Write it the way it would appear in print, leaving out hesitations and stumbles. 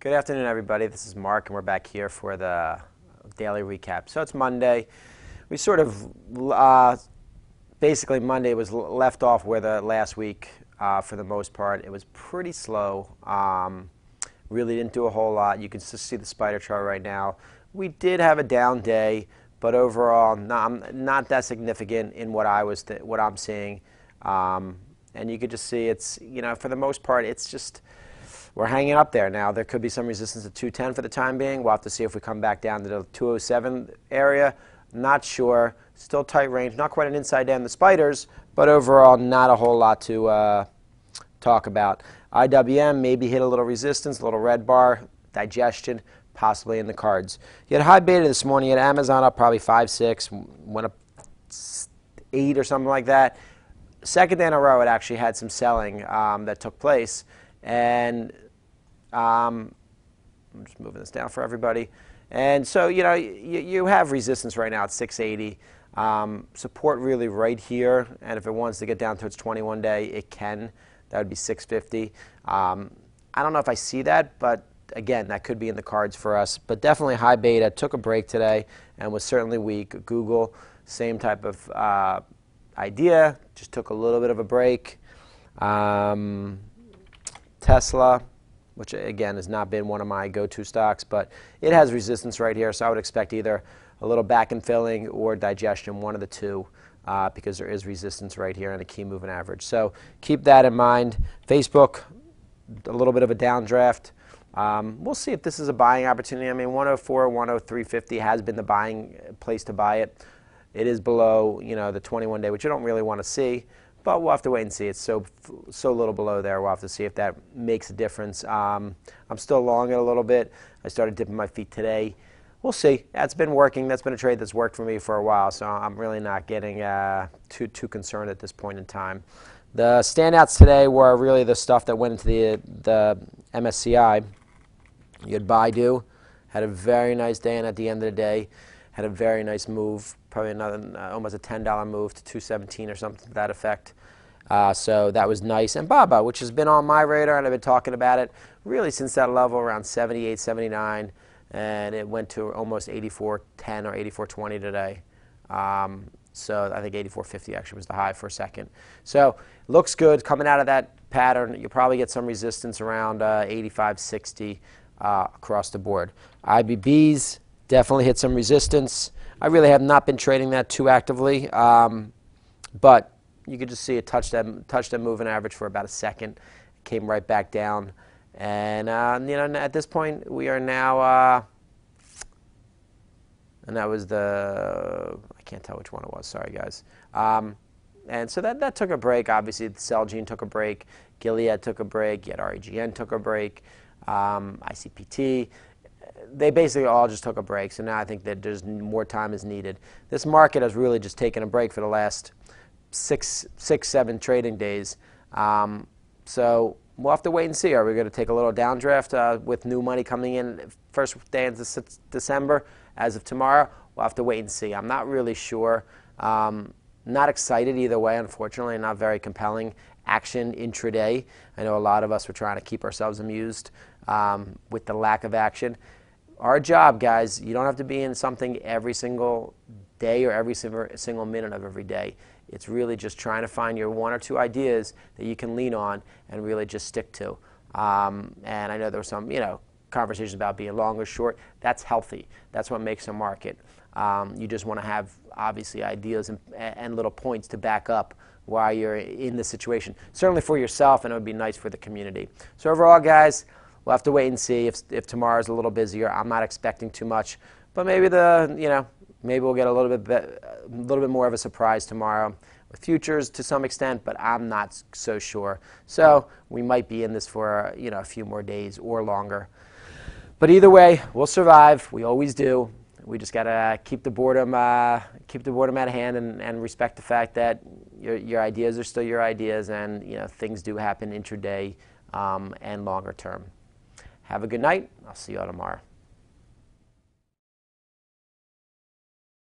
Good afternoon, everybody. This is Mark, and we're back here for the daily recap. So it's Monday. We sort of, basically Monday was left off where the last week, for the most part. It was pretty slow. Really didn't do a whole lot. You can just see the spider chart right now. We did have a down day, but overall not that significant in what I'm seeing. And you could just see it's, for the most part, it's just, we're hanging up there now. There could be some resistance at 210 for the time being. We'll have to see if we come back down to the 207 area. Not sure. Still tight range. Not quite an inside down the spiders, but overall not a whole lot to talk about. IWM maybe hit a little resistance, a little red bar, digestion, possibly in the cards. You had high beta this morning. You had Amazon up probably 5, 6, went up 8 or something like that. Second day in a row, it actually had some selling that took place. And I'm just moving this down for everybody. And so, you have resistance right now at 680. Support really right here. And if it wants to get down towards 21 day, it can. That would be 650. I don't know if I see that, but again, that could be in the cards for us. But definitely high beta. Took a break today and was certainly weak. Google, same type of idea. Just took a little bit of a break. Tesla, which again has not been one of my go-to stocks, but it has resistance right here, so I would expect either a little back and filling or digestion, one of the two, because there is resistance right here and a key moving average. So keep that in mind. Facebook, a little bit of a downdraft. We'll see if this is a buying opportunity. I mean, 104, 103.50 has been the buying place to buy it. It is below, the 21-day, which you don't really want to see. But we'll have to wait and see. It's so little below there. We'll have to see if that makes a difference. I'm still long it a little bit. I started dipping my feet today. We'll see. That's been working. That's been a trade that's worked for me for a while, so I'm really not getting too concerned at this point in time. The standouts today were really the stuff that went into the MSCI. You had BIDU, had a very nice day, and at the end of the day, had a very nice move, probably another almost a $10 move to 217 or something to that effect. So that was nice. And BABA, which has been on my radar, and I've been talking about it really since that level around 78, 79, and it went to almost 84.10 or 84.20 today. So I think 84.50 actually was the high for a second. So looks good coming out of that pattern. You'll probably get some resistance around 85.60 across the board. IBBs definitely hit some resistance. I really have not been trading that too actively, but you could just see it touch that moving average for about a second, came right back down, and at this point we are now, and that was I can't tell which one it was. Sorry, guys. And so that took a break. Obviously, the Celgene took a break. Gilead took a break. Yet REGN took a break. ICPT. They basically all just took a break, so now I think that there's more time is needed. This market has really just taken a break for the last 6, 7 trading days. So we'll have to wait and see. Are we going to take a little downdraft with new money coming in first day in December as of tomorrow? We'll have to wait and see. I'm not really sure. Not excited either way, unfortunately, not very compelling action intraday. I know a lot of us were trying to keep ourselves amused with the lack of action. Our job, guys, you don't have to be in something every single day or every single minute of every day. It's really just trying to find your 1 or 2 ideas that you can lean on and really just stick to. And I know there were some, conversations about being long or short. That's healthy. That's what makes a market. You just want to have, obviously, ideas and little points to back up while you're in the situation. Certainly for yourself, and it would be nice for the community. So overall, guys, we'll have to wait and see if tomorrow's a little busier. I'm not expecting too much, but maybe maybe we'll get a little bit more of a surprise tomorrow with futures to some extent, but I'm not so sure. So we might be in this for a few more days or longer. But either way, we'll survive. We always do. We just gotta keep the boredom at hand and respect the fact that your ideas are still your ideas, and things do happen intraday and longer term. Have a good night. I'll see you all tomorrow.